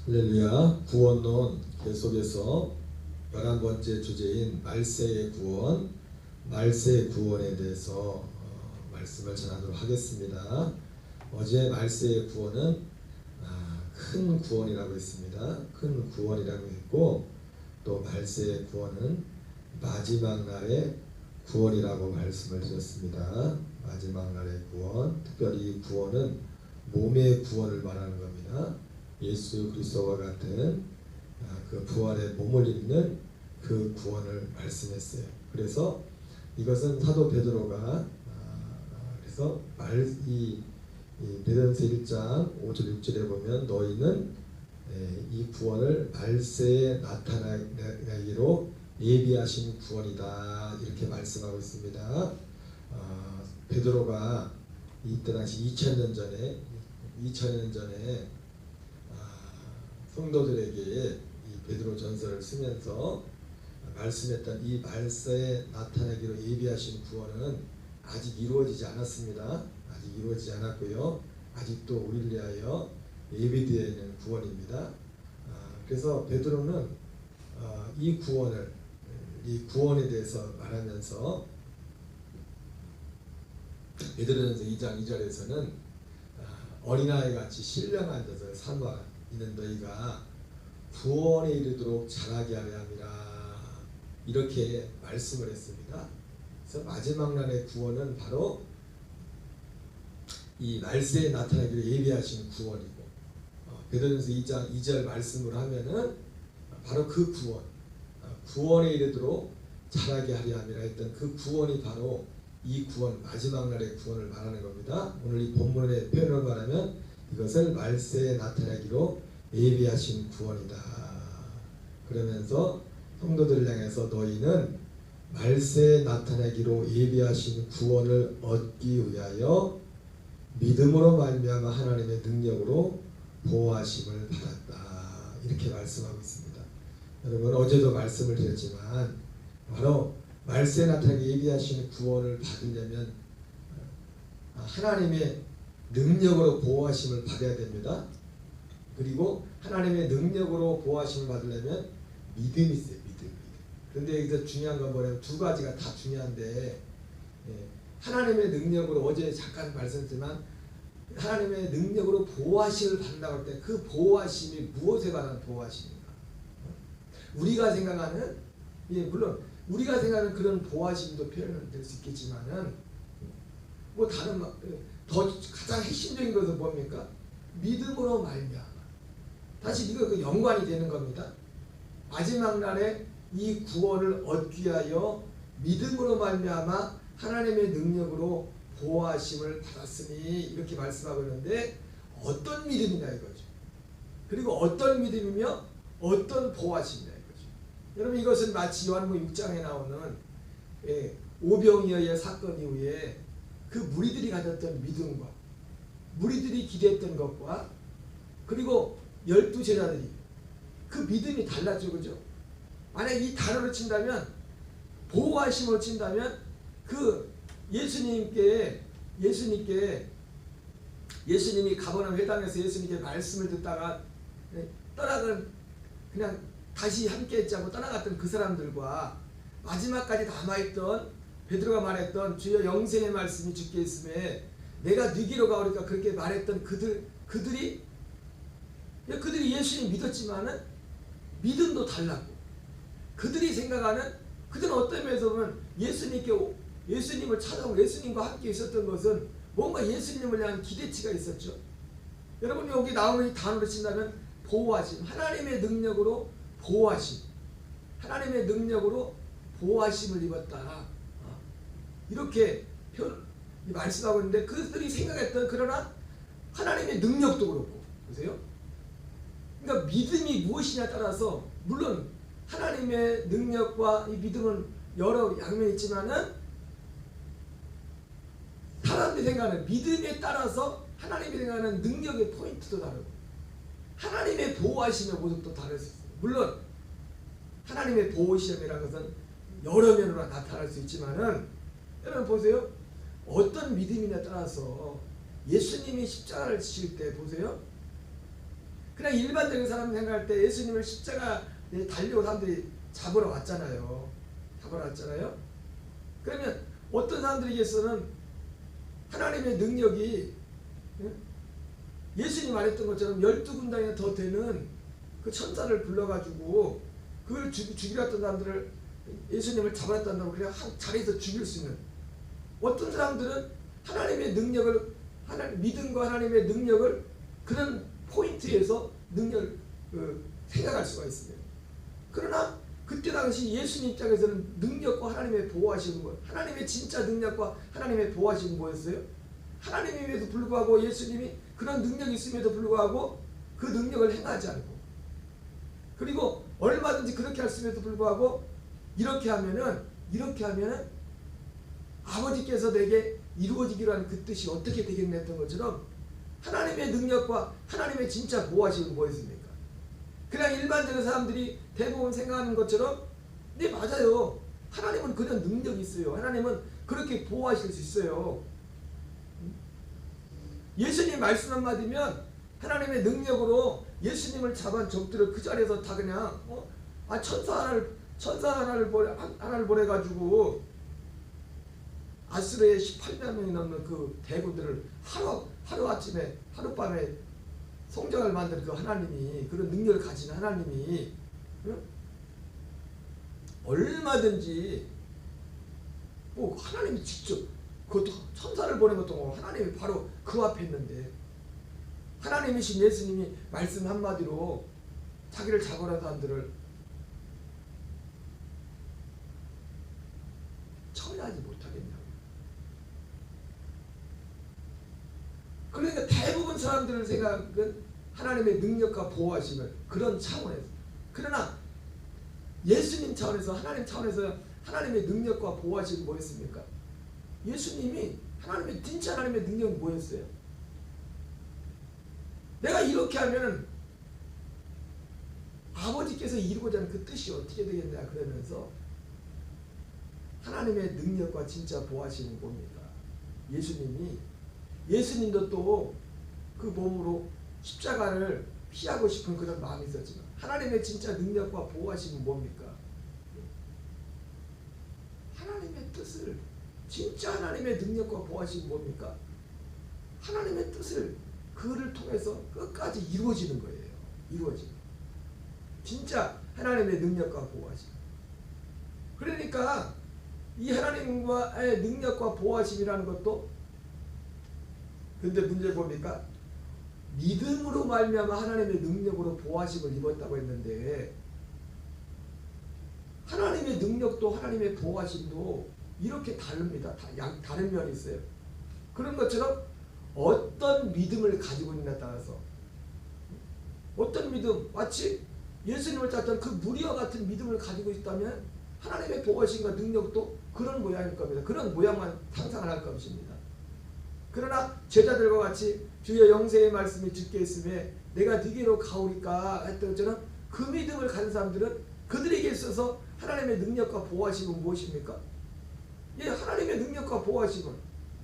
할렐루야. 구원론 계속해서 11번째 주제인 말세의 구원, 말세의 구원에 대해서 말씀을 전하도록 하겠습니다. 어제 말세의 구원은 큰 구원이라고 했습니다. 큰 구원이라고 했고, 또 말세의 구원은 마지막 날의 구원이라고 말씀을 드렸습니다. 마지막 날의 구원, 특별히 이 구원은 몸의 구원을 말하는 겁니다. 예수 그리스도와 같은 그 부활의 몸을 입는 그 구원을 말씀했어요. 그래서 이것은 사도 베드로가 그래서 베드로전서 1장 5절 6절에 보면 너희는 이 구원을 말세에 나타나기로 예비하신 구원이다 이렇게 말씀하고 있습니다. 베드로가 이때 당시 2000년 전에 성도들에게 이 베드로 전서를 쓰면서 말씀했던 이 말세에 나타나기로 예비하신 구원은 아직 이루어지지 않았습니다. 아직 이루어지지 않았고요. 아직도 우리를 위하여 예비되어 있는 구원입니다. 그래서 베드로는 이 구원에 대해서 말하면서 베드로전서 2장 2절에서는 어린아이 같이 신령한 자들 사모하 이는 너희가 구원에 이르도록 자라게 하려 함이라 이렇게 말씀을 했습니다. 그래서 마지막 날의 구원은 바로 이 말세에 나타나기로 예비하신 구원이고, 베드로전서 2장 2절 말씀으로 하면은 바로 그 구원에 이르도록 자라게 하려 함이라 했던 그 구원이 바로 이 구원, 마지막 날의 구원을 말하는 겁니다. 오늘 이 본문의 표현을 말하면 이것을 말세에 나타나기로 예비하신 구원이다. 그러면서 성도들을 향해서 너희는 말세에 나타나기로 예비하신 구원을 얻기 위하여 믿음으로 말미암아 하나님의 능력으로 보호하심을 받았다. 이렇게 말씀하고 있습니다. 여러분 어제도 말씀을 드렸지만 바로 말세에 나타나게 예비하신 구원을 받으려면 하나님의 능력으로 보호하심을 받아야 됩니다. 그리고 하나님의 능력으로 보호하심을 받으려면 믿음이 있어요. 믿음. 그런데 여기서 중요한 건 뭐냐면 두 가지가 다 중요한데, 하나님의 능력으로 어제 잠깐 말씀드렸지만 하나님의 능력으로 보호하심을 받는다고 할 때 그 보호하심이 무엇에 관한 보호하심인가? 우리가 생각하는, 물론 우리가 생각하는 그런 보호하심도 표현은 될 수 있겠지만은 뭐 다른 더 가장 핵심적인 것은 뭡니까? 믿음으로 말미암아. 다시 이거 그 연관이 되는 겁니다. 마지막 날에 이 구원을 얻기 위하여 믿음으로 말미암아 하나님의 능력으로 보호하심을 받았으니 이렇게 말씀하고 있는데 어떤 믿음이냐 이거죠. 그리고 어떤 믿음이며 어떤 보호하심이냐 이거죠. 여러분 이것은 마치 요한복음 6장에 나오는 오병이어의 사건 이후에 그 무리들이 가졌던 믿음과 무리들이 기대했던 것과 그리고 12제자들이 그 믿음이 달랐죠. 그죠? 만약 이 단어로 친다면 보호하심으로 친다면 그 예수님이 가버나움 회당에서 예수님께 말씀을 듣다가 떠나간 그냥 다시 함께 했지 않고 떠나갔던 그 사람들과 마지막까지 남아있던 베드로가 말했던 주여 영생의 말씀이 주께 있음에 내가 네게로 가오리까 그렇게 말했던 그들이 예수님 믿었지만은 믿음도 달랐고 그들이 생각하는 그들은 어떤 면에서 보면 예수님을 찾아오고 예수님과 함께 있었던 것은 뭔가 예수님을 향한 기대치가 있었죠. 여러분 여기 나오는 이 단어로 친다면 보호하심, 하나님의 능력으로 보호하심, 하나님의 능력으로 보호하심을 입었다. 이렇게 말씀하고 있는데 그들이 생각했던 그러나 하나님의 능력도 그렇고 보세요. 그러니까 믿음이 무엇이냐에 따라서 물론 하나님의 능력과 이 믿음은 여러 양면이 있지만은 사람들이 생각하는 믿음에 따라서 하나님이 생각하는 능력의 포인트도 다르고 하나님의 보호하심의 모습도 다를 수 있어요. 물론 하나님의 보호하심이라는 것은 여러 면으로 나타날 수 있지만은 여러분 보세요. 어떤 믿음이냐에 따라서 예수님이 십자가를 지실 때 보세요. 그냥 일반적인 사람 생각할 때 예수님을 십자가에 달려고 사람들이 잡으러 왔잖아요. 그러면 어떤 사람들에게서는 하나님의 능력이 예수님 말했던 것처럼 12군단이나 더 되는 그 천사를 불러가지고 그걸 죽이려 했던 사람들을 예수님을 잡았다고 그냥 한 자리에서 죽일 수 있는, 어떤 사람들은 하나님의 능력을, 믿음과 하나님의 능력을 그런 포인트에서 능력을 생각할 수가 있습니다. 그러나 그때 당시 예수님 입장에서는 능력과 하나님의 보호하시는 것, 하나님의 진짜 능력과 하나님의 보호하시는 뭐였어요? 하나님임에도 불구하고 예수님이 그런 능력이 있음에도 불구하고 그 능력을 행하지 않고, 그리고 얼마든지 그렇게 했음에도 불구하고 이렇게 하면은 아버지께서 내게 이루어지기로 하는 그 뜻이 어떻게 되겠냐 했던 것처럼 하나님의 능력과 하나님의 진짜 보호하시는 뭐였습니까? 그냥 일반적인 사람들이 대부분 생각하는 것처럼 네 맞아요. 하나님은 그런 능력이 있어요. 하나님은 그렇게 보호하실 수 있어요. 예수님 말씀 한마디면 하나님의 능력으로 예수님을 잡은 적들을 그 자리에서 다 그냥 천사 하나를 보내가지고 아수르의 18만 명이 넘는 그 대군들을 하루아침에 하룻밤에 성전을 만든 그 하나님이, 그런 능력을 가진 하나님이 얼마든지 하나님이 직접, 그것도 천사를 보낸 것도 하나님이 바로 그 앞에 있는데, 하나님이신 예수님이 말씀 한마디로 자기를 잡으라는 사람들을 처리하지 못하겠냐고. 그러니까 대부분 사람들의 생각은 하나님의 능력과 보호하심을 그런 차원에서, 그러나 예수님 차원에서, 하나님 차원에서 하나님의 능력과 보호하심이 뭐였습니까? 예수님이 하나님의 진짜 하나님의 능력이 뭐였어요? 내가 이렇게 하면은 아버지께서 이루고자 하는 그 뜻이 어떻게 되겠냐 그러면서 하나님의 능력과 진짜 보호하심은 뭡니까? 예수님도 또 그 몸으로 십자가를 피하고 싶은 그런 마음이 있었지만 하나님의 진짜 능력과 보호하심은 뭡니까? 하나님의 뜻을, 진짜 하나님의 능력과 보호하심은 뭡니까? 하나님의 뜻을 그를 통해서 끝까지 이루어지는 거예요. 이루어지는. 진짜 하나님의 능력과 보호하심. 그러니까 이 하나님과의 능력과 보호하심이라는 것도, 근데 문제 뭡니까? 믿음으로 말미암아 하나님의 능력으로 보호하심을 입었다고 했는데, 하나님의 능력도 하나님의 보호하심도 이렇게 다릅니다. 다른 면이 있어요. 그런 것처럼 어떤 믿음을 가지고 있느냐에 따라서, 어떤 믿음, 마치 예수님을 찾던 그 무리와 같은 믿음을 가지고 있다면 하나님의 보호하심과 능력도 그런 모양일 겁니다. 그런 모양만 상상을 할 것입니다. 그러나 제자들과 같이 주여 영생의 말씀이 주께 있음에 내가 네게로 가오리까 했던 것처럼 그 믿음을 가진 사람들은 그들에게 있어서 하나님의 능력과 보호하심은 무엇입니까? 예, 하나님의 능력과 보호하심은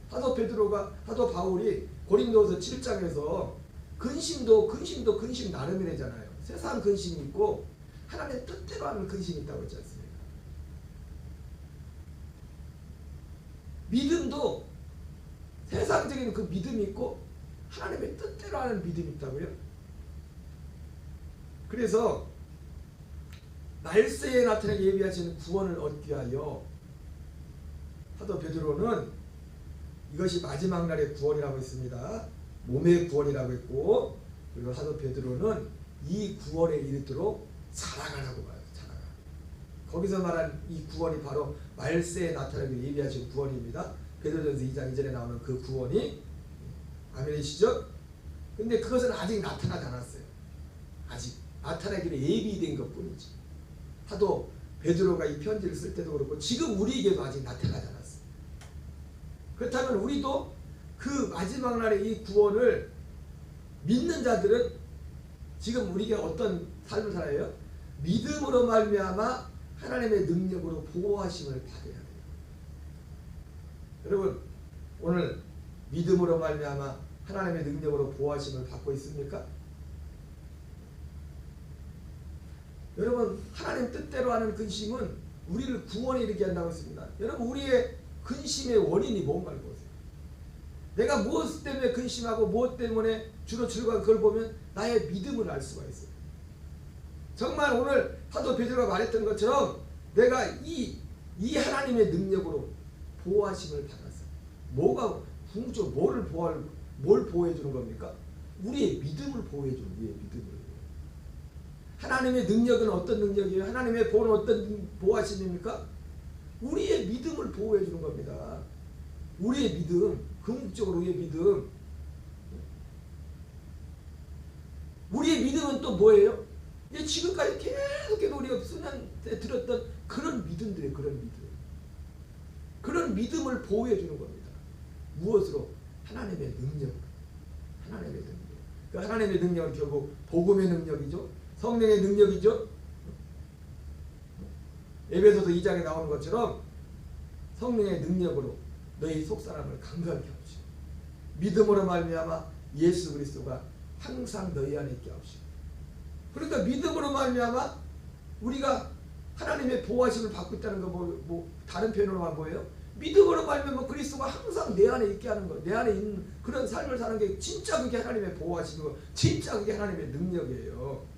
사도 바울이 고린도서 7장에서 근심 나름이래잖아요. 세상 근심이 있고 하나님의 뜻대로 하는 근심이 있다고 했지 않습니까? 믿음도 세상적인 그 믿음이 있고 하나님의 뜻대로 하는 믿음이 있다고요. 그래서 말세에 나타나게 예비하시는 구원을 얻기 위하여 사도 베드로는 이것이 마지막 날의 구원이라고 했습니다. 몸의 구원이라고 했고, 그리고 사도 베드로는 이 구원에 이르도록 자라가라고 봐요. 자라가. 거기서 말한 이 구원이 바로 말세에 나타나게 예비하신 구원입니다. 베드로전서 2장 2절에 나오는 그 구원이, 아멘이시죠? 근데 그것은 아직 나타나지 않았어요. 아직 나타나기로 예비된 것뿐이지. 사도 베드로가 이 편지를 쓸 때도 그렇고 지금 우리에게도 아직 나타나지 않았어요. 그렇다면 우리도 그 마지막 날의 이 구원을 믿는 자들은 지금 우리가 어떤 삶을 살아요? 믿음으로 말미암아 하나님의 능력으로 보호하심을 받아야 돼요. 여러분, 오늘 믿음으로 말미암아 하나님의 능력으로 보호하심을 받고 있습니까? 여러분 하나님 뜻대로 하는 근심은 우리를 구원에 이르게 한다고 했습니다. 여러분 우리의 근심의 원인이 뭔가를 보세요. 내가 무엇 때문에 근심하고 무엇 때문에 주로 즐거운 그걸 보면 나의 믿음을 알 수가 있어요. 정말 오늘 사도 베드로가 말했던 것처럼 내가 이 하나님의 능력으로 보호하심을 받았어요. 뭐가 궁극적으로 뭘 보호해 주는 겁니까? 우리의 믿음을 보호해 주는 우리의 믿음을. 하나님의 능력은 어떤 능력이에요? 하나님의 보호는 어떤 보호하심입니까? 우리의 믿음을 보호해 주는 겁니다. 우리의 믿음, 궁극적으로 우리의 믿음. 우리의 믿음은 또 뭐예요? 지금까지 계속 우리가 수년 때 들었던 그런 믿음들이에요. 그런 믿음을 보호해 주는 겁니다. 무엇으로? 하나님의 능력. 하나님의 능력. 그 하나님의 능력은 결국 복음의 능력이죠. 성령의 능력이죠. 에베소서 2장에 나오는 것처럼 성령의 능력으로 너희 속사람을 강건케 하옵시고 믿음으로 말미암아 예수 그리스도가 항상 너희 안에 있게 하옵시고. 그러니까 믿음으로 말미암아 우리가 하나님의 보호하심을 받고 있다는 거 다른 표현으로만 뭐예요? 믿음으로 말미암아 그리스도가 항상 내 안에 있게 하는 거, 내 안에 있는 그런 삶을 사는 게 진짜 그게 하나님의 보호하시는 거, 진짜 그게 하나님의 능력이에요.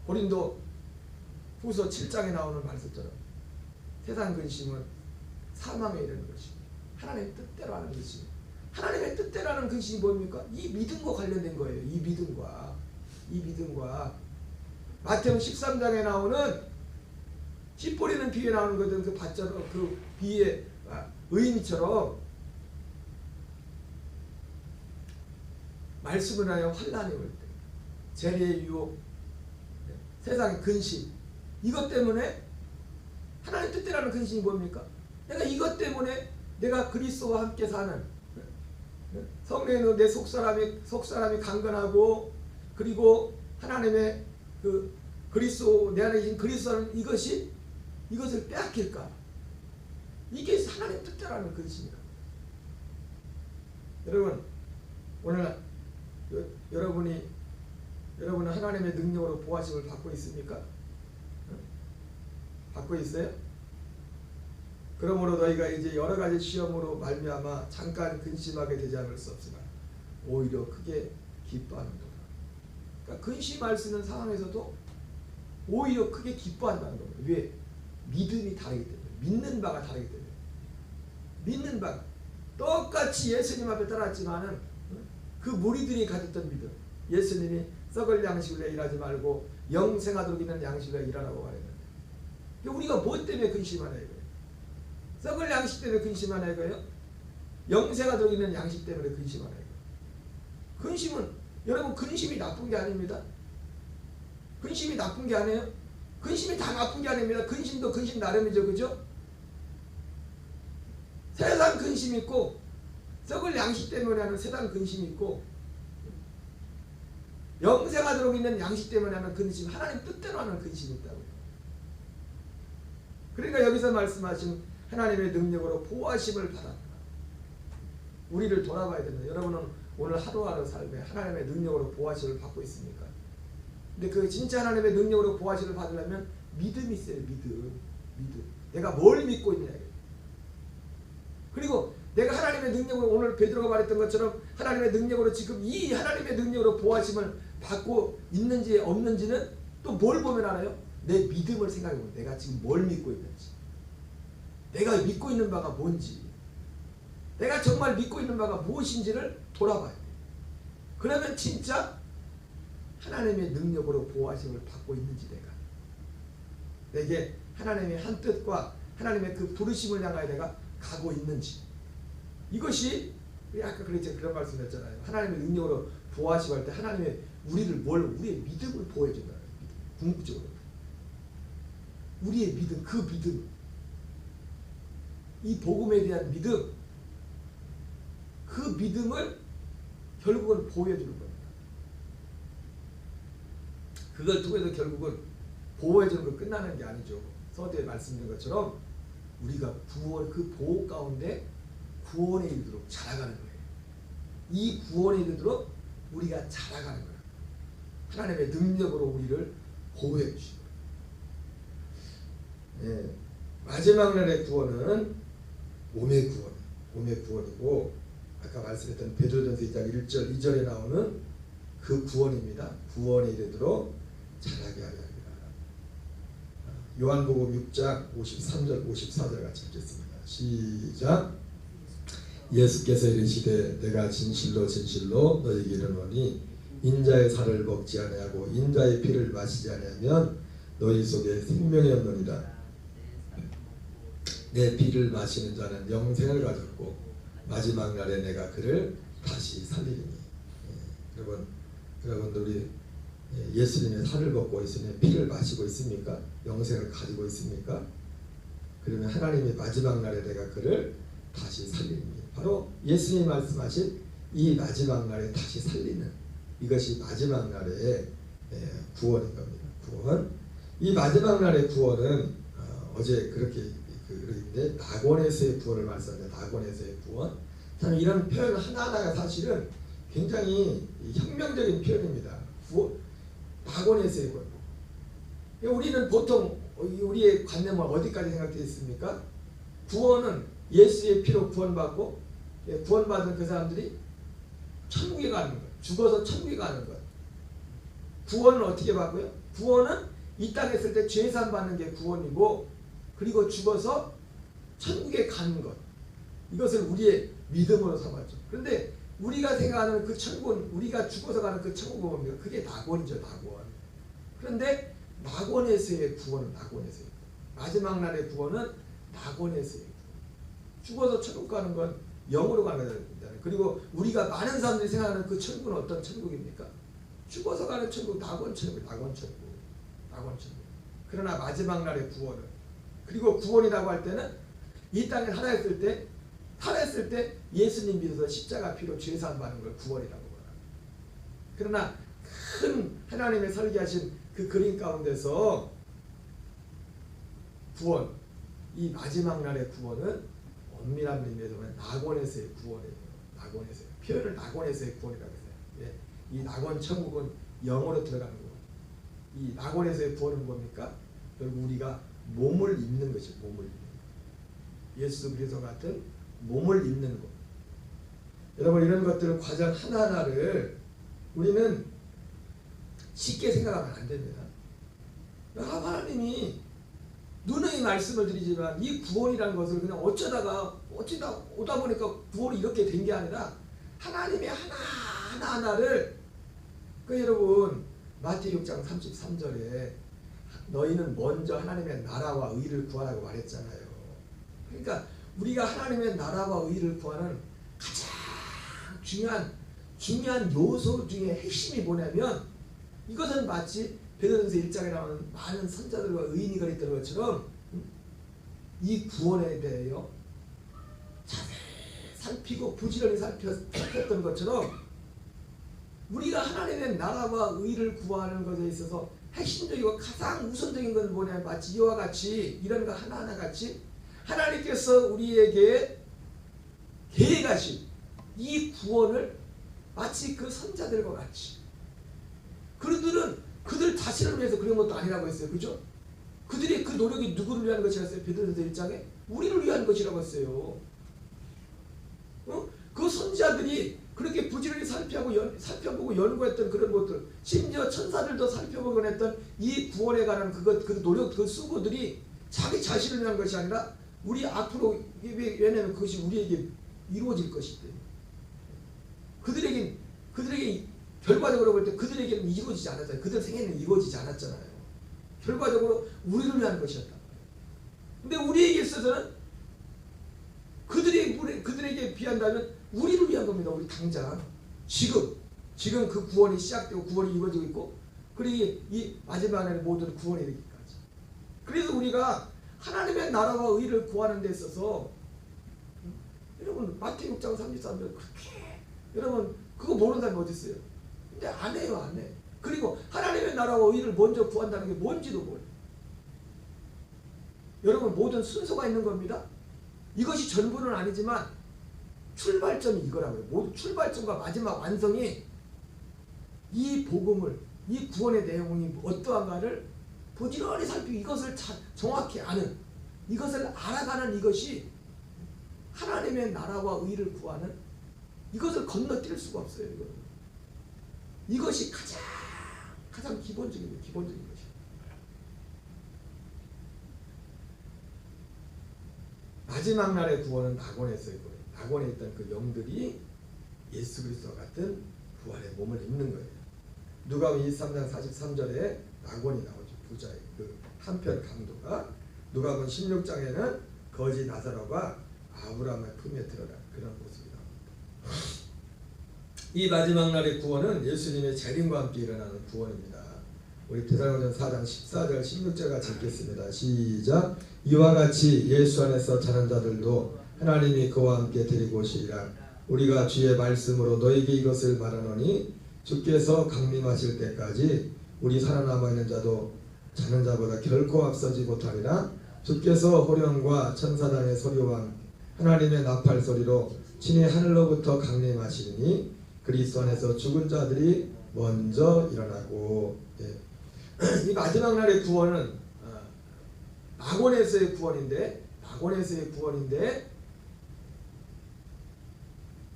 고린도 후서 7장에 나오는 말씀처럼 세상 근심은 사망에 이르는 것입니다. 하나님의 뜻대로 하는 것입니다. 하나님의 뜻대로 하는 근심이 뭡니까? 이 믿음과 관련된 거예요. 이 믿음과 마태복음 13장에 나오는 씨 뿌리는 비유에 나오는 것은 그 밭처럼 그 비의 의미처럼 말씀을 하여 환난이 올 때, 재리의 유혹, 세상의 근심, 이것 때문에 하나님 뜻대로 하는 근심이 뭡니까? 내가 이것 때문에 내가 그리스도와 함께 사는 성령의 내 속사람이 강건하고 그리고 하나님의 그 그리스도 내 안에 계신 그리스도는 이것을 빼앗길까? 이게 하나님 뜻대로 하는 근심이다. 여러분 오늘 여러분은 하나님의 능력으로 보호하심을 받고 있습니까? 받고 있어요? 그러므로 너희가 이제 여러 가지 시험으로 말미암아 잠깐 근심하게 되지 않을 수 없으나 오히려 크게 기뻐하는도다. 그러니까 근심할 수 있는 상황에서도 오히려 크게 기뻐한다는 겁니다. 왜? 믿음이 다르기 때문에. 믿는 바가 다르기 때문에. 믿는 바가 똑같이 예수님 앞에 따랐지만은 그 무리들이 가졌던 믿음. 예수님이 썩을 양식을 내 일하지 말고 영생하도록 있는 양식을 내 일하라고 말했는데 우리가 뭐 때문에 근심하나 이거예요? 썩을 양식 때문에 근심하나 이거예요? 영생하도록 있는 양식 때문에 근심하나 이거예요? 근심은 여러분 근심이 나쁜 게 아닙니다. 근심이 나쁜 게 아니에요? 근심이 다 나쁜 게 아닙니다. 근심도 근심 나름이죠. 그죠? 세상 근심이 있고 썩을 양식 때문에 하는 세상 근심이 있고 영생하도록 있는 양식 때문에 하는 근심, 하나님 뜻대로 하는 근심이 있다고요. 그러니까 여기서 말씀하신 하나님의 능력으로 보호하심을 받았다. 우리를 돌아봐야 됩니다. 여러분은 오늘 하루하루 삶에 하나님의 능력으로 보호하심을 받고 있습니까? 근데 그 진짜 하나님의 능력으로 보호하심을 받으려면 믿음이 있어요. 믿음. 내가 뭘 믿고 있냐. 그리고 내가 하나님의 능력으로 오늘 베드로가 말했던 것처럼 하나님의 능력으로 지금 이 하나님의 능력으로 보호하심을 받고 있는지 없는지는 또 뭘 보면 알아요? 내 믿음을 생각해보면 내가 지금 뭘 믿고 있는지, 내가 믿고 있는 바가 뭔지, 내가 정말 믿고 있는 바가 무엇인지를 돌아봐야 돼요. 그러면 진짜 하나님의 능력으로 보호하심을 받고 있는지 내게 하나님의 한 뜻과 하나님의 그 부르심을 향하여 내가 가고 있는지, 이것이 아까 그런 말씀했잖아요. 하나님의 능력으로 보호하심할 때 하나님의 우리의 믿음을 보호해 준다는 거예요. 궁극적으로 우리의 믿음, 그 믿음, 이 복음에 대한 믿음, 그 믿음을 결국은 보호해 주는 겁니다. 그걸 통해서 결국은 보호해 주는 거 끝나는 게 아니죠. 서두에 말씀드린 것처럼 우리가 그 보호 가운데 구원에 이르도록 자라가는 거예요. 이 구원에 이르도록 우리가 자라가는 거예요. 하나님의 능력으로 우리를 보호해 주시고, 예, 마지막 날의 구원은 몸의 구원이고, 아까 말씀했던 베드로전서 2장 1절 2절에 나오는 그 구원입니다. 구원에 이르도록 자라게 하려 합니다. 요한복음 6장 53절 54절 같이 읽겠습니다. 시작. 예수께서 이르시되 내가 진실로 진실로 너희에게 이르노니 인자의 살을 먹지 아니하고 인자의 피를 마시지 아니하면 너희 속에 생명이 없느니라. 내 피를 마시는 자는 영생을 가졌고 마지막 날에 내가 그를 다시 살리리니. 여러분들 우리 예수님의 살을 먹고 예수님의 피를 마시고 있습니까? 영생을 가지고 있습니까? 그러면 하나님이 마지막 날에 내가 그를 다시 살리니. 바로 예수님이 말씀하신 이 마지막 날에 다시 살리는, 이것이 마지막 날의 구원인 겁니다. 구원. 이 마지막 날의 구원은 어제 그렇게 그런데 낙원에서의 구원을 말씀합니다. 낙원에서의 구원. 참 이런 표현 하나하나가 사실은 굉장히 혁명적인 표현입니다. 낙원에서의 구원. 우리는 보통 우리의 관념은 어디까지 생각되어 있습니까? 구원은 예수의 피로 구원받고 구원받은 그 사람들이 천국에 가는 것, 죽어서 천국에 가는 것. 구원은 어떻게 받고요? 구원은 이 땅에 있을 때 죄산 받는 게 구원이고, 그리고 죽어서 천국에 가는 것. 이것을 우리의 믿음으로 삼았죠. 그런데 우리가 생각하는 그 천국은, 우리가 죽어서 가는 그 천국은 뭡니까? 그게 낙원이죠, 낙원. 그런데 낙원에서의 구원은 낙원에서의 구원. 마지막 날의 구원은 낙원에서의 구원. 죽어서 천국 가는 건 영으로 가는 거잖아요. 그리고 우리가 많은 사람들이 생각하는 그 천국은 어떤 천국입니까? 죽어서 가는 천국, 낙원 천국, 낙원 천국, 낙원 천국. 그러나 마지막 날의 구원은, 그리고 구원이라고 할 때는 이 땅에 살아있을 때 예수님 믿어서 십자가 피로 죄사함 받는 걸 구원이라고 말합니다. 그러나 큰 하나님의 설계하신 그 그림 가운데서 구원, 이 마지막 날의 구원은 엄밀한 의미에서 낙원에서의 구원이에요. 낙원에서의 표현을 낙원에서의 구원이라고 해요. 예. 이 낙원 천국은 영으로 들어가는 거고, 이 낙원에서의 구원은 뭡니까? 결국 우리가 몸을 입는 것이죠. 몸을 입는 것. 예수 그리스도 같은 몸을 입는 것. 여러분, 이런 것들을 과정 하나하나를 우리는 쉽게 생각하면 안 됩니다. 하나님이 누누이 말씀을 드리지만 이 구원이라는 것을 그냥 어쩌다 오다 보니까 구원이 이렇게 된 게 아니라 하나님의 하나하나를, 여러분 마태복음 6장 33절에 너희는 먼저 하나님의 나라와 의를 구하라고 말했잖아요. 그러니까 우리가 하나님의 나라와 의를 구하는 가장 중요한 요소 중에 핵심이 뭐냐면, 이것은 마치 베드로전서 1장에 나오는 많은 선자들과 의인이 그랬던 것처럼 이 구원에 대하여 자세히 살피고 부지런히 살폈던 것처럼, 우리가 하나님의 나라와 의를 구하는 것에 있어서 핵심적이고 가장 우선적인 것은 뭐냐면, 마치 이와 같이 이런 거 하나하나 같이 하나님께서 우리에게 계획하신 이 구원을 마치 그 선자들과 같이, 그들 자신을 위해서 그런 것도 아니라고 했어요. 그죠? 그들의 그 노력이 누구를 위한 것이었어요? 베드로전서 1장에 우리를 위한 것이라고 했어요. 그 선지자들이 그렇게 부지런히 살펴보고 연구했던 그런 것들, 심지어 천사들도 살펴보곤 했던 이 구원에 관한 그 노력, 그 수고들이 자기 자신을 위한 것이 아니라 우리 앞으로, 왜냐하면 그것이 우리에게 이루어질 것이기 때문에. 그들에게 결과적으로 볼 때 그들에게는 이루어지지 않았잖아요. 그들 생애는 이루어지지 않았잖아요. 결과적으로 우리를 위한 것이었단 말이에요. 근데 우리에게 있어서는 그들에게 비한다면 우리를 위한 겁니다. 우리 당장 지금 그 구원이 시작되고 구원이 이루어지고 있고, 그리고 이 마지막에는 모든 구원이 되기까지. 그래서 우리가 하나님의 나라와 의를 구하는 데 있어서, 여러분 마태복음 6장 33절 그렇게, 여러분 그거 모르는 사람이 어디 있어요? 근데 안 해요, 안 해. 그리고 하나님의 나라와 의를 먼저 구한다는 게 뭔지도 몰라요. 여러분, 모든 순서가 있는 겁니다. 이것이 전부는 아니지만 출발점이 이거라고요. 모든 출발점과 마지막 완성이 이 복음을, 이 구원의 내용이 어떠한가를 부지런히 살피고 이것을 정확히 아는, 이것을 알아가는 이것이 하나님의 나라와 의를 구하는, 이것을 건너뛸 수가 없어요. 이것이 가장 기본적인 것이에요. 마지막 날의 구원은 낙원에서의 구원. 낙원에 있던 그 영들이 예수 그리스도와 같은 부활의 몸을 입는 거예요. 누가복음 23장 43절에 낙원이 나오죠. 부자의 그 한편 강도가. 누가복음 16장에는 거지 나사로가 아브라함의 품에 들어간 그런 모습이 나옵니다. 이 마지막 날의 구원은 예수님의 재림과 함께 일어나는 구원입니다. 우리 데살로니가전서 4장 14절 16절 같이 읽겠습니다. 시작. 이와 같이 예수 안에서 자는 자들도 하나님이 그와 함께 데리고 오시리라. 우리가 주의 말씀으로 너에게 이것을 말하노니 주께서 강림하실 때까지 우리 살아남아 있는 자도 자는 자보다 결코 앞서지 못하리라. 주께서 호령과 천사단의 소리와 하나님의 나팔 소리로 친히 하늘로부터 강림하시니 그리스도 안에서 죽은 자들이 먼저 일어나고. 이 마지막 날의 구원은 낙원에서의 구원인데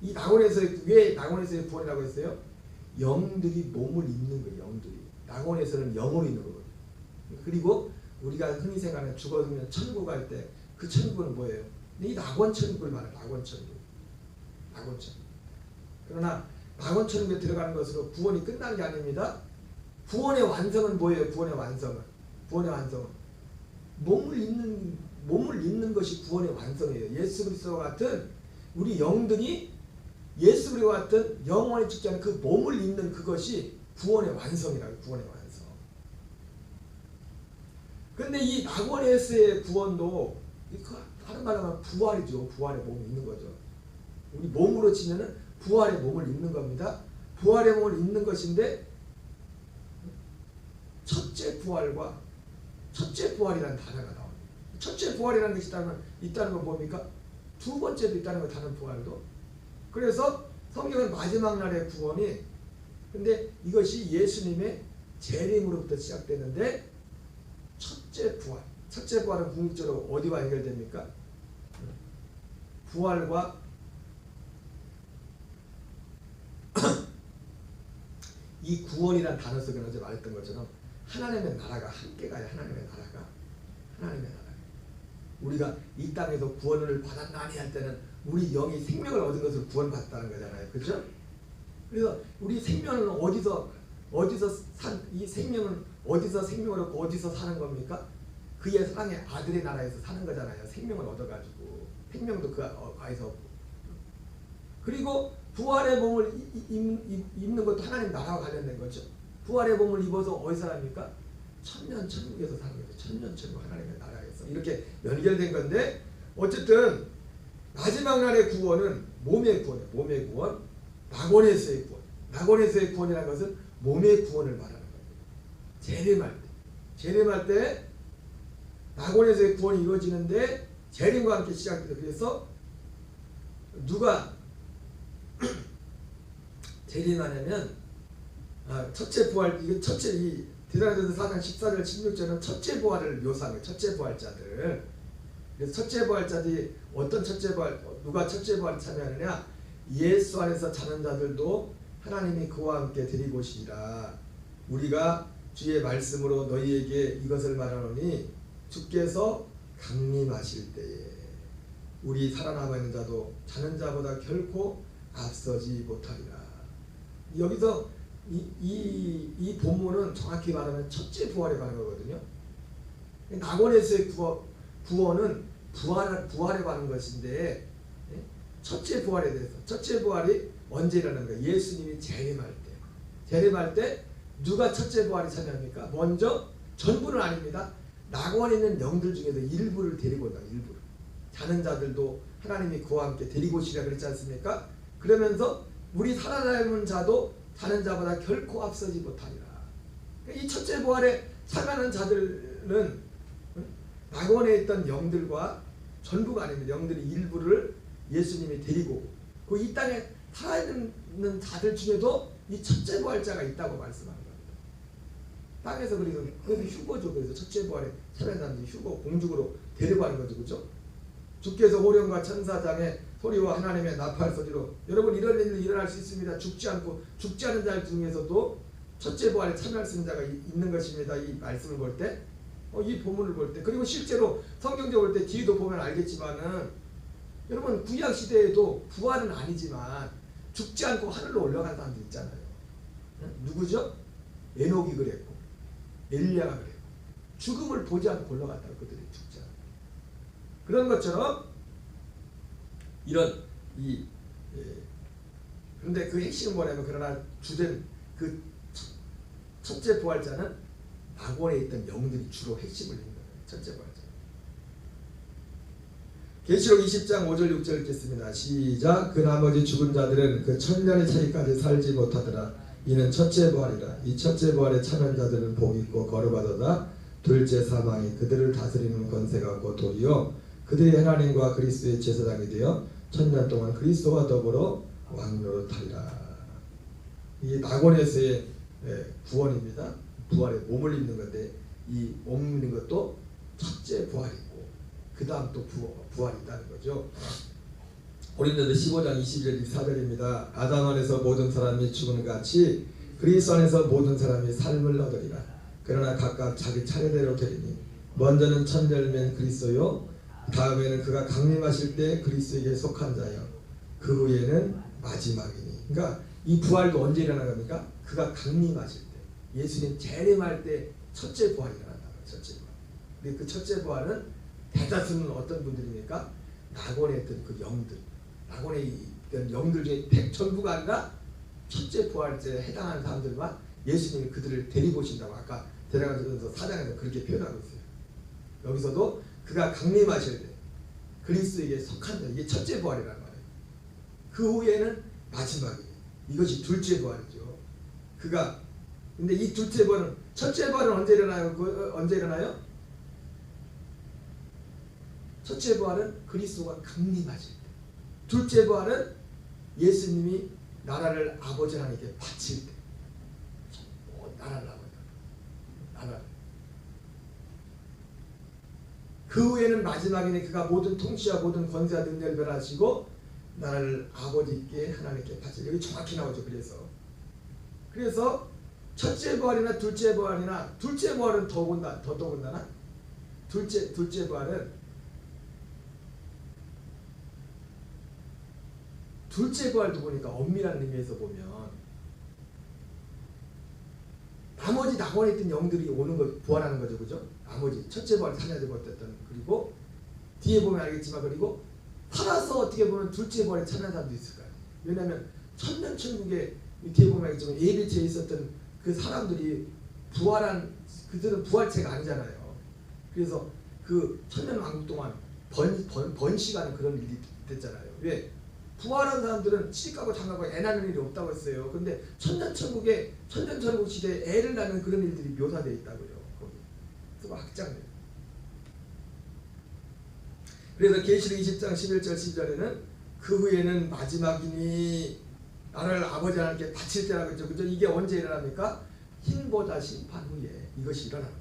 이 낙원에서의, 왜 낙원에서의 구원이라고 했어요? 영들이 몸을 입는 거예요. 영들이 낙원에서는 영으로 있는 거거든요. 그리고 우리가 흔히 생각하는 죽어들면 천국 갈 때 그 천국은 뭐예요? 이 낙원 천국을 말해요. 낙원 천국. 그러나 낙원 천국에 들어가는 것으로 구원이 끝난 게 아닙니다. 구원의 완성은 뭐예요? 구원의 완성은 몸을 입는 것이 구원의 완성이에요. 예수 그리스도와 같은 우리 영들이 예수 그리스도와 같은 영원히 죽지 않은 그 몸을 입는 그것이 구원의 완성이라고. 구원의 완성. 그런데 이 낙원에서의 구원도 다른 말로 하면 부활이죠. 부활의 몸이 있는 거죠. 우리 몸으로 치면은 부활의 몸을 입는 겁니다. 부활의 몸을 입는 것인데 첫째 부활이라는 단어가 나옵니다. 첫째 부활이라는 것이 있다는 건 뭡니까? 두 번째도 있다는 거, 다른 부활도. 그래서 성경은 마지막 날의 구원이, 근데 이것이 예수님의 재림으로부터 시작되는데 첫째 부활은 궁극적으로 어디와 연결됩니까? 부활과 이 구원이라는 단어 속에 어제 말했던 것처럼 하나님의 나라가 함께 가요. 하나님의 나라가. 우리가 이 땅에서 구원을 받았나니 할 때는 우리 영이 생명을 얻은 것을 구원받았다는 거잖아요. 그렇죠? 그래서 우리 생명은 이 생명은 어디서 생명을 얻고 어디서 사는 겁니까? 그의 사랑의 아들의 나라에서 사는 거잖아요. 생명을 얻어가지고. 생명도 그 과에서 얻고. 그리고 부활의 몸을 입는 것도 하나님 나라와 관련된 거죠. 부활의 몸을 입어서 어디서 삽니까? 천년 천국에서 사는 거죠. 천년 천국 하나님의 나라에서. 이렇게 연결된 건데, 어쨌든 마지막 날의 구원은 몸의 구원이에요. 몸의 구원. 낙원에서의 구원. 낙원에서의 구원이라는 것은 몸의 구원을 말하는 거예요. 재림할 때 낙원에서의 구원이 이루어지는데 재림과 함께 시작돼요. 그래서 누가 재림하냐면 첫째 부활, 이거 첫째, 이 데살로니가전서 4장 14절 16절은 첫째 부활을 묘사한 거예요. 첫째 부활자들. 그래서 첫째 부활자들이 어떤 첫째 부활, 누가 첫째 부활에 참여하느냐? 예수 안에서 자는 자들도 하나님이 그와 함께 데리고 오시리라. 우리가 주의 말씀으로 너희에게 이것을 말하노니 주께서 강림하실 때에 우리 살아남아 있는 자도 자는 자보다 결코 앞서지 못하리라. 여기서 이 본문은 정확히 말하면 첫째 부활에 관한 거거든요. 낙원에서의 구원은 부활에 관한 것인데, 첫째 부활에 대해서, 첫째 부활이 언제 일어나는 거예요? 예수님이 재림할 때 누가 첫째 부활에 참여합니까? 먼저 전부는 아닙니다. 낙원에 있는 영들 중에서 일부를 데리고 온다. 일부를. 자는 자들도 하나님이 그와 함께 데리고 오시라 그랬지 않습니까? 그러면서 우리 살아남은 자도 자는 자보다 결코 앞서지 못하리라. 이 첫째 부활에 참여하는 자들은 낙원에 있던 영들과 전부가 아닙니다. 영들이 일부를 예수님이 데리고 그 이 땅에 살아있는 자들 중에도 이 첫째 부활자가 있다고 말씀하는 겁니다. 땅에서 그래서 휴거죠. 그래서 첫째 부활에 참여한 사람들이 휴거 공중으로 데려가는 거죠. 그죠? 주께서 호령과 천사장의 소리와 하나님의 나팔 소리로 여러분 이런 일이 일어날 수 있습니다. 죽지 않은 자 중에서도 첫째 부활에 참여할 수 있는 자가 있는 것입니다. 이 말씀을 볼 때, 이 본문을 볼 때, 그리고 실제로 성경적으로 볼 때 뒤도 보면 알겠지만은 여러분 구약 시대에도 부활은 아니지만 죽지 않고 하늘로 올라간 사람들 있잖아요. 누구죠? 에녹이 그랬고 엘리야가 그랬고 죽음을 보지 않고 올라갔다고 그들이 죽지 않고 그런 것처럼 이런 그런데 그 핵심은 뭐냐면 그러나 주된 그 첫째 부활자는 낙원에 있던 영들이 주로 핵심을 있는 거예요. 첫째 부활자. 계시록 20장 5절 6절 읽겠습니다. 시작. 그 나머지 죽은 자들은 그 천년의 차이까지 살지 못하더라. 이는 첫째 부활이라. 이 첫째 부활에 참여한 자들은 복이 있고 거룩하도다. 둘째 사망이 그들을 다스리는 권세가 곧 도리요 그들이 하나님과 그리스도의 제사장이 되어 천년 동안 그리스도와 더불어 왕노릇하리라. 이게 낙원에서의 구원입니다. 부활에 몸을 입는 건데 이 몸을 입는 것도 첫째 부활이고 그 다음 또 부활이 있다는 거죠. 고린도서 15장 21절 24절입니다. 아담 안에서 모든 사람이 죽은 같이 그리스도 안에서 모든 사람이 삶을 얻으리라. 그러나 각각 자기 차례대로 되리니 먼저는 천절면 그리스도요 다음에는 그가 강림하실 때 그리스도에게 속한 자요 그 후에는 마지막이니. 그러니까 이 부활도 언제 일어나는 겁니까? 그가 강림하실 때 예수님 재림할 때 첫째 부활이 일어난다는 거예요. 첫째 부활. 근데 그 첫째 부활은 대다수는 어떤 분들입니까? 낙원에 있던 그 영들, 낙원에 있던 영들 중에 전부가 아니라 첫째 부활제에 해당하는 사람들만 예수님이 그들을 데리고오신다고 아까 데려가면서 4장에서 그렇게 표현하고 있어요. 여기서도 그가 강림하실 때 그리스도에게 속한 자, 이게 첫째 부활이라는 말이에요. 그 후에는 마지막이에요. 이것이 둘째 부활이죠. 근데 이 둘째 부활은 첫째 부활은 언제 일어나요? 언제 일어나요? 첫째 부활은 그리스도가 강림하실 때. 둘째 부활은 예수님이 나라를 아버지 하나님께 바칠 때. 나라를 그 후에는 마지막에는 그가 모든 통치와 모든 권세와 능력을 멸하시고 나라를 아버지께 하나님께 바칠. 여기 정확히 나오죠. 그래서 첫째 부활이나 둘째 부활이나 둘째 부활은 더더군다나 둘째 부활은 둘째 부활도 보니까 엄밀한 의미에서 보면 나머지 낙원에 있던 영들이 오는 거 부활하는 거죠, 그죠? 나머지 첫째 부활 살려야 못했던 그리고 뒤에 보면 알겠지만 그리고 살아서 어떻게 보면 둘째 부활에 참여한 사람도 있을 거예요. 왜냐하면 천년천국에 뒤에 보면 알겠지만 예비체에 있었던 그 사람들이 그들은 부활체가 아니잖아요. 그래서 그 천년왕국 동안 번시가는 그런 일이 됐잖아요. 왜? 부활한 사람들은 시집가고 장가고 애 낳는 일이 없다고 했어요. 근데 천년천국 시대에 애를 낳는 그런 일들이 묘사되어 있다고요. 거기. 그거 확장돼요. 그래서 계시록 20장 11절 12절에는 그 후에는 마지막이니 나라를 아버지 하나님께 바칠 때라고 했죠. 그죠? 이게 언제 일어납니까? 흰보자 심판 후에 이것이 일어납니다.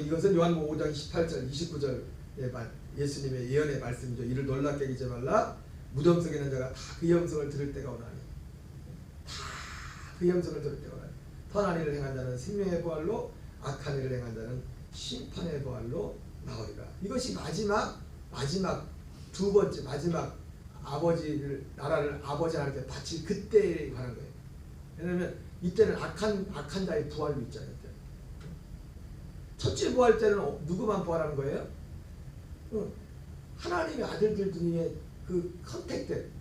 이것은 요한복음 5장 18절 29절의 말 예수님의 예언의 말씀이죠. 이를 놀랍게 여기지 말라. 무덤 속에 있는 자가 다 그 영성을 들을 때가 오나니 다 그 영성을 들을 때가 오나니 선한 일을 행한 자는 생명의 부활로 악한 일을 행한 자는 심판의 부활로 나오리라. 이것이 마지막 두 번째 마지막 나라를 아버지 하나님께 바칠 그때에 관한 거예요. 왜냐하면 이때는 악한 자의 부활도 있잖아요. 첫째 부활 때는 누구만 부활하는 거예요? 하나님의 아들들 중에 그 컨택된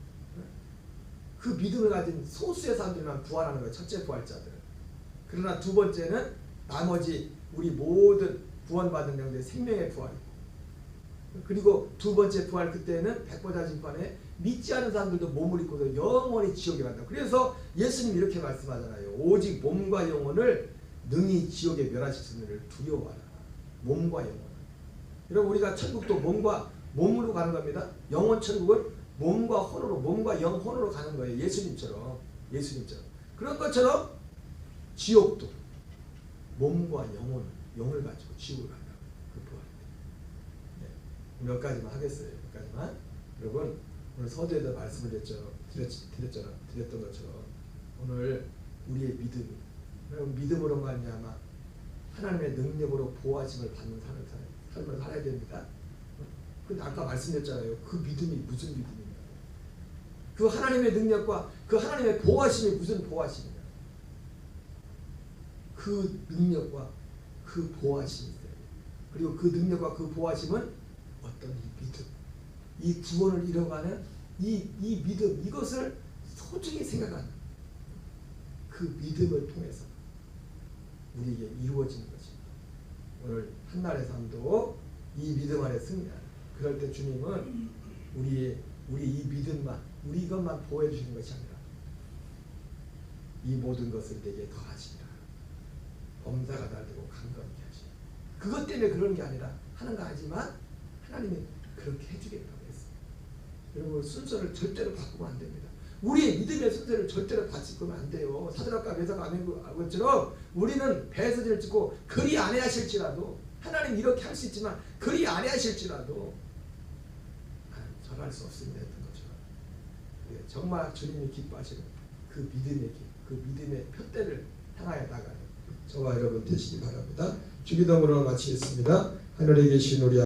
그 믿음을 가진 소수의 사람들만 부활하는 거예요. 첫째 부활자들은. 그러나 두 번째는 나머지 우리 모든 구원받은 영들의 생명의 부활이고, 그리고 두 번째 부활 그때는 백보자 심판에 믿지 않은 사람들도 몸을 입고서 영원히 지옥에 간다. 그래서 예수님이 이렇게 말씀하잖아요. 오직 몸과 영혼을 능히 지옥에 멸하실 수 있는 일을 두려워하라. 몸과 영혼. 여러분 우리가 천국도 몸으로 가는 겁니다. 영원 천국은 몸과 혼으로 가는 거예요. 예수님처럼. 그런 것처럼 지옥도 몸과 영을 가지고 지옥을 간다고. 그 부활. 네. 몇 가지만 하겠어요. 몇 가지만. 여러분 오늘 서두에도 말씀을 드렸던 것처럼 오늘 우리의 믿음이 여러분 믿음으로 말미암아 하나님의 능력으로 보호하심을 받는 삶을 살아야 됩니다. 근데 아까 말씀드렸잖아요. 그 믿음이 무슨 믿음인가? 그 하나님의 능력과 그 하나님의 보호하심이 무슨 보호하심이냐? 그 능력과 그 보호하심이 있어요. 그리고 그 능력과 그 보호하심은 어떤 이 믿음, 이 구원을 이뤄가는 이 믿음, 이것을 소중히 생각하는 그 믿음을 통해서 우리에게 이루어지는 것입니다. 오늘 한날의 삶도 이 믿음 안에 승리하는, 그럴 때 주님은 우리 이 믿음만, 우리 이것만 보호해 주시는 것이 아니라 이 모든 것을 내게 더하시리라. 범사가 달되고 강건케 하시리라. 그것 때문에 그런 게 아니라 하는 거 아니지만 하나님이 그렇게 해주겠다고 했어요. 여러분 순서를 절대로 바꾸면 안 됩니다. 우리의 믿음의 순서를 절대로 바꾸면 안 돼요. 사드락과 메사가 아멘 것처럼 우리는 배설을 짓고 그리 아니하실지라도 하나님 이렇게 할 수 있지만 그리 아니하실지라도 절할 수 없습니다 했던 것처럼 정말 주님이 기뻐하시는 그 믿음의 길, 그 믿음의 표대를 향하여 나가는 저와 여러분 되시기 바랍니다. 주기도문으로 마치겠습니다. 하늘에 계신 우리